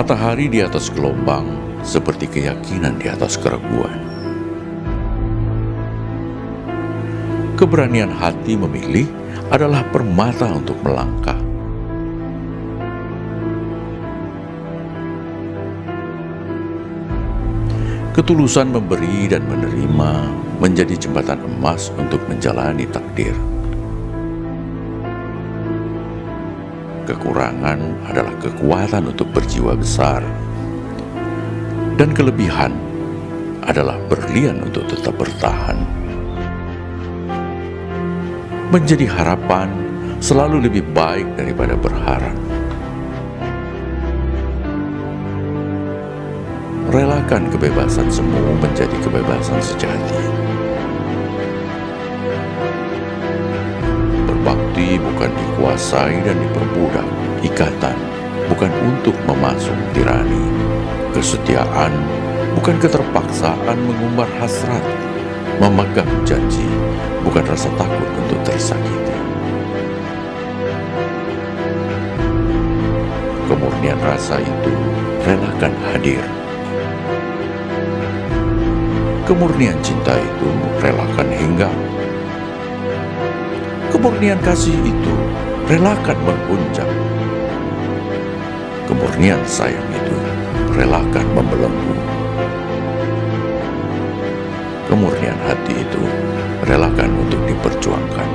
Matahari di atas gelombang seperti keyakinan di atas keraguan. Keberanian hati memilih adalah permata untuk melangkah. Ketulusan memberi dan menerima menjadi jembatan emas untuk menjalani takdir. Kekurangan adalah kekuatan untuk berjiwa besar, dan kelebihan adalah berlian untuk tetap bertahan. Menjadi harapan selalu lebih baik daripada berharap. Relakan kebebasan semu menjadi kebebasan sejati. Berbakti bukan dikuasai dan diperbudak. Ikatan bukan untuk memasuk tirani. Kesetiaan bukan keterpaksaan mengumbar hasrat. Memegang janji bukan rasa takut untuk tersakiti. Kemurnian rasa itu relakan hadir. Kemurnian cinta itu relakan hinggap. Kemurnian kasih itu relakan berpuncak. Kemurnian sayang itu relakan membelenggu. Kemurnian hati itu relakan untuk diperjuangkan.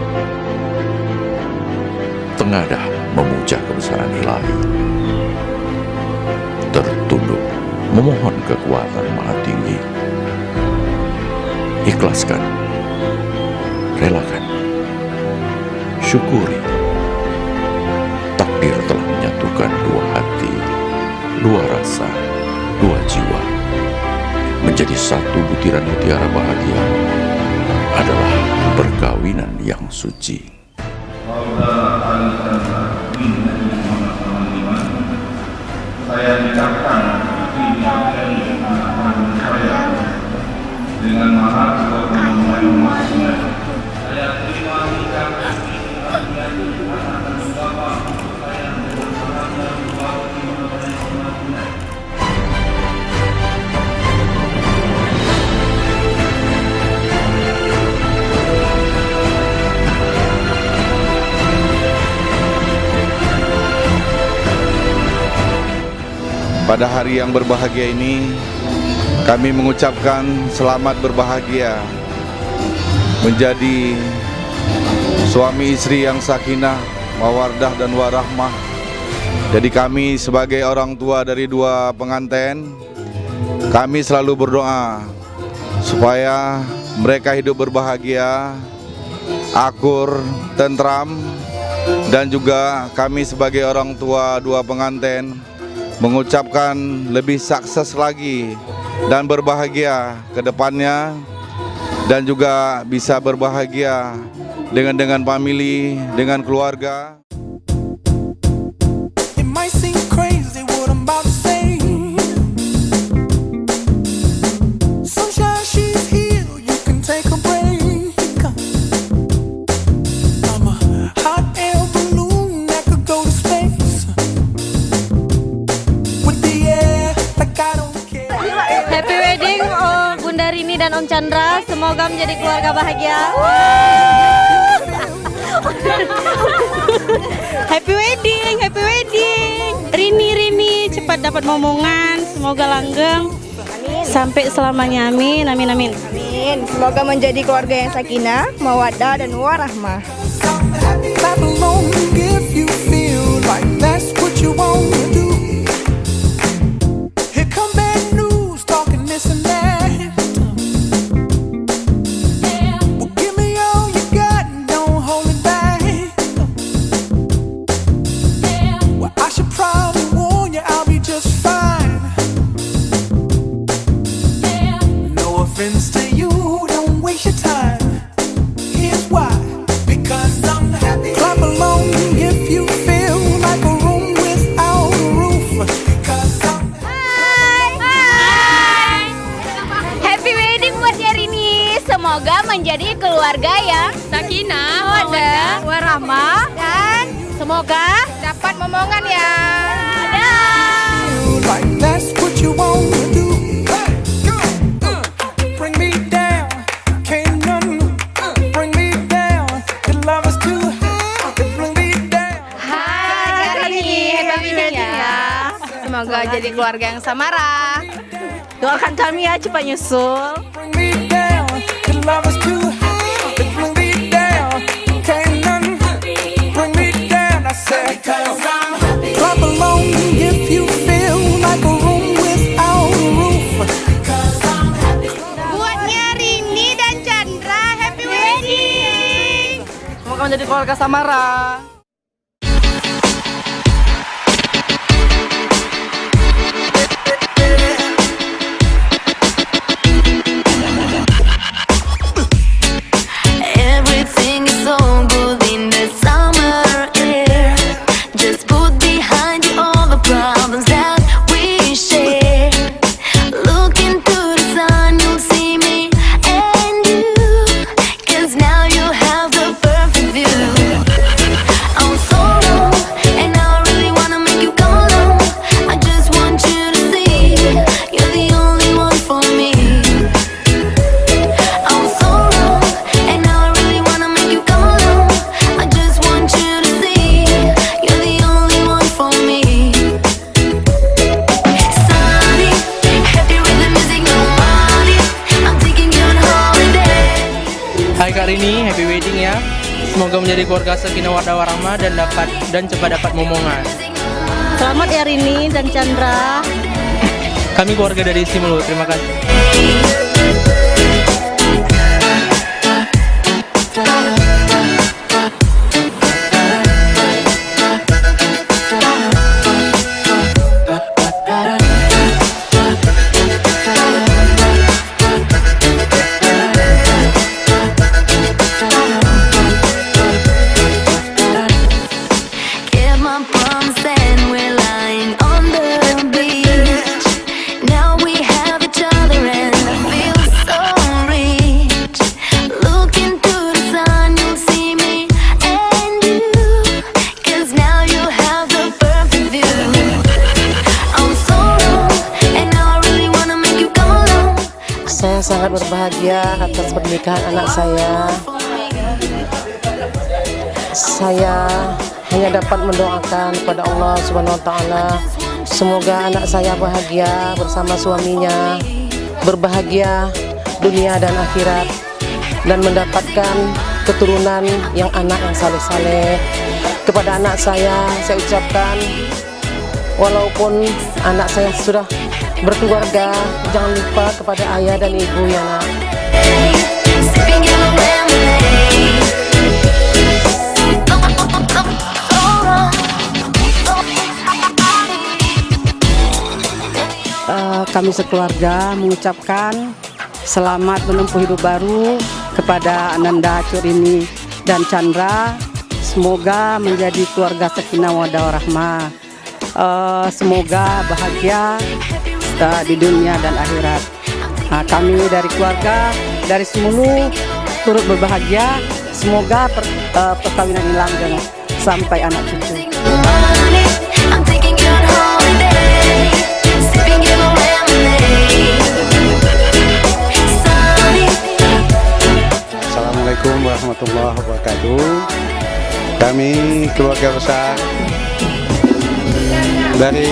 Tengadah memuja kebesaran ilahi. Tertunduk memohon kekuatan maha tinggi. Ikhlaskan, relakan, syukuri. Takdir telah menyatukan dua hati, dua rasa, dua jiwa. Menjadi satu butiran mutiara bahagia adalah perkawinan yang suci. Saya ucapkan saya dengan mahal saya terima nikah Pada hari yang berbahagia ini, kami mengucapkan selamat berbahagia menjadi suami istri yang sakinah, mawaddah dan warahmah. Jadi kami sebagai orang tua dari dua pengantin, kami selalu berdoa supaya mereka hidup berbahagia, akur, tentram, dan juga kami sebagai orang tua dua pengantin mengucapkan lebih sukses lagi dan berbahagia ke depannya, dan juga bisa berbahagia dengan family, dengan keluarga. Rini dan Om Chandra, semoga menjadi keluarga bahagia. Happy wedding, happy wedding. Rini cepat dapat momongan, semoga langgeng sampai selamanya. Amin, amin, amin. Amin. Semoga menjadi keluarga yang sakinah, mawaddah dan warahmah. Semoga menjadi keluarga yang sakinah, mawaddah, warahmah, dan semoga dapat momongan ya. Dadah. keluarga yang Samara. Doakan kami ya cepat nyusul. Bring me down, your love is too high. Bring me down, can't none bring me down. I said, clap along if you feel like a room without a roof. Buatnya Rini dan Chandra, happy wedding. Semoga menjadi keluarga Samara. Everything is so good in the summer air. Just put behind you all the problems that we share. Look into the sun, you'll see me and you. 'Cause now you have the perfect view. I'm so low, and I really wanna make you come along. I just want you to see, you're the only one for me. I'm so low, and I really wanna make you come along. I just want you to see, you're the only one for me. Sunny, happy with the music, no money. I'm taking you on holiday. Hai Kak Rini, happy wedding ya. Semoga menjadi keluarga sakinah mawaddah warahmah dan cepat dapat momongan. Selamat ya Rini dan Chandra. Kami keluarga dari Simelu, terima kasih. Kept my promise and we're lying on the beach. Now we have each other and I feel so rich. Look into the sun, you'll see me and you. 'Cause now you have the perfect view. I'm so low, and I really wanna make you come along. Saya sangat berbahagia atas pernikahan anak saya. Saya hanya dapat mendoakan kepada Allah Subhanahu wa taala, semoga anak saya bahagia bersama suaminya, berbahagia dunia dan akhirat, dan mendapatkan keturunan yang anak yang saleh-saleh. Kepada anak saya ucapkan, walaupun anak saya sudah berkeluarga, jangan lupa kepada ayah dan ibu ya nak. Sipping yellow lemonade. Kami sekeluarga mengucapkan selamat menempuh hidup baru kepada Ananda Curini dan Chandra. Semoga menjadi keluarga sakinah mawaddah warahmah. Semoga bahagia di dunia dan akhirat. Kami dari keluarga dari Simelu turut berbahagia. Semoga perkawinan ini langgeng sampai anak cucu. I'm taking you on holiday. Sipping yellow lemonade. Sunny. Assalamualaikum warahmatullahi wabarakatuh. Kami keluarga besar dari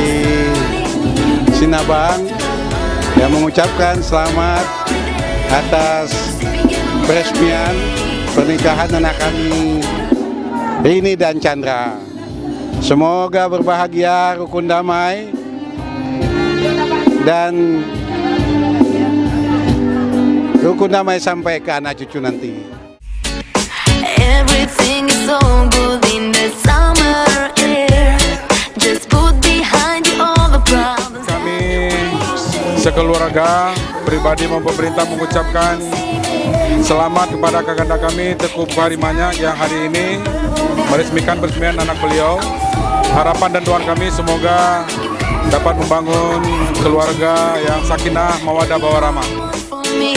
Sinabang yang mengucapkan selamat atas peresmian pernikahan anak kami Rini dan Chandra. Semoga berbahagia, rukun damai, dan rukun damai sampai ke anak cucu nanti. Everything is so good in the summer air. Just put behind you all the problems. Kami sekeluarga pribadi maupun pemerintah mengucapkan selamat kepada kakanda kami Teguh Bukharimanyak yang hari ini meresmikan peresmian anak beliau. Harapan dan doa kami semoga dapat membangun keluarga yang sakinah mawaddah warahmah. For me.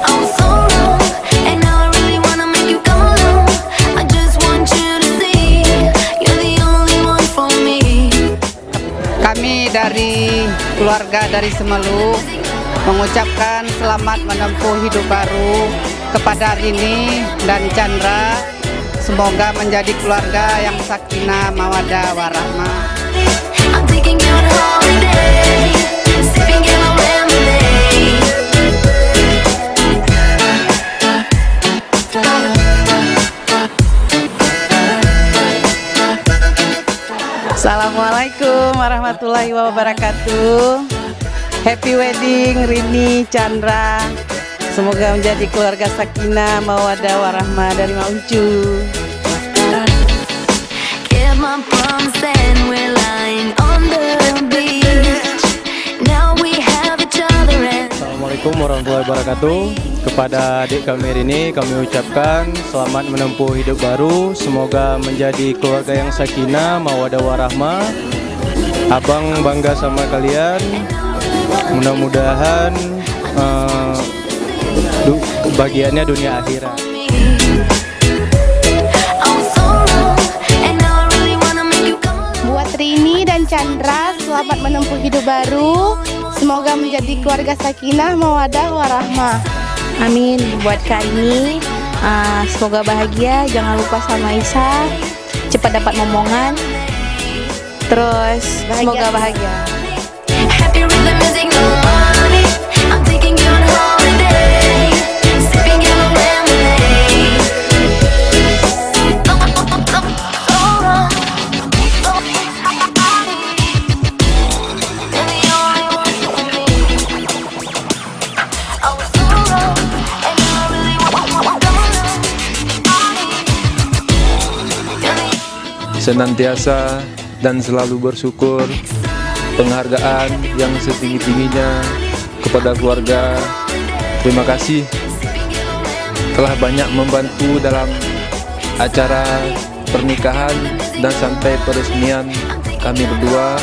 I'm so low, and I really wanna make you come along. I just want you to see, you're the only one for me. Kami dari keluarga dari Simelu mengucapkan selamat menempuh hidup baru kepada Rini dan Chandra. Semoga menjadi keluarga yang sakinah mawaddah warahmah. I'm taking you on holiday, sipping yellow lemonade. Assalamualaikum warahmatullahi wabarakatuh. Happy wedding Rini Chandra. Semoga menjadi keluarga sakinah, mawaddah, warahmah dari Mak Uncu. Kept my promise and we're lying on the beach. Now we have each other and Assalamualaikum warahmatullahi wabarakatuh. Kepada adik kami Rini, kami ucapkan selamat menempuh hidup baru. Semoga menjadi keluarga yang sakinah, mawaddah, warahmah. Abang bangga sama kalian. Mudah-mudahan bagiannya dunia akhirat. Buat Rini dan Chandra, selamat menempuh hidup baru. Semoga menjadi keluarga sakinah, mawaddah, warahmah. Amin. Buat Kak Rini, semoga bahagia, jangan lupa sama Isa, cepat dapat momongan, terus semoga bahagia. happy with the music, no money. I'm taking you on holiday, sipping yellow lemonade. You're the only one for me. I was so wrong, and I really want to. Senantiasa dan selalu bersyukur, penghargaan yang setinggi-tingginya kepada keluarga. Terima kasih telah banyak membantu dalam acara pernikahan dan sampai peresmian kami berdua.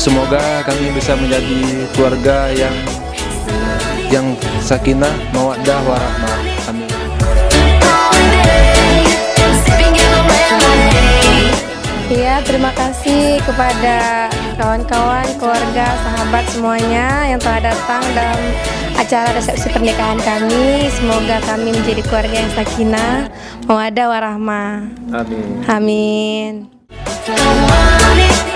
Semoga kami bisa menjadi keluarga yang sakinah, mawaddah, warahmah. Amin. Ya, terima kasih kepada kawan-kawan, keluarga, sahabat semuanya yang telah datang dalam acara resepsi pernikahan kami. Semoga kami menjadi keluarga yang sakinah, mawaddah, warahmah. Amin. Amin. No money.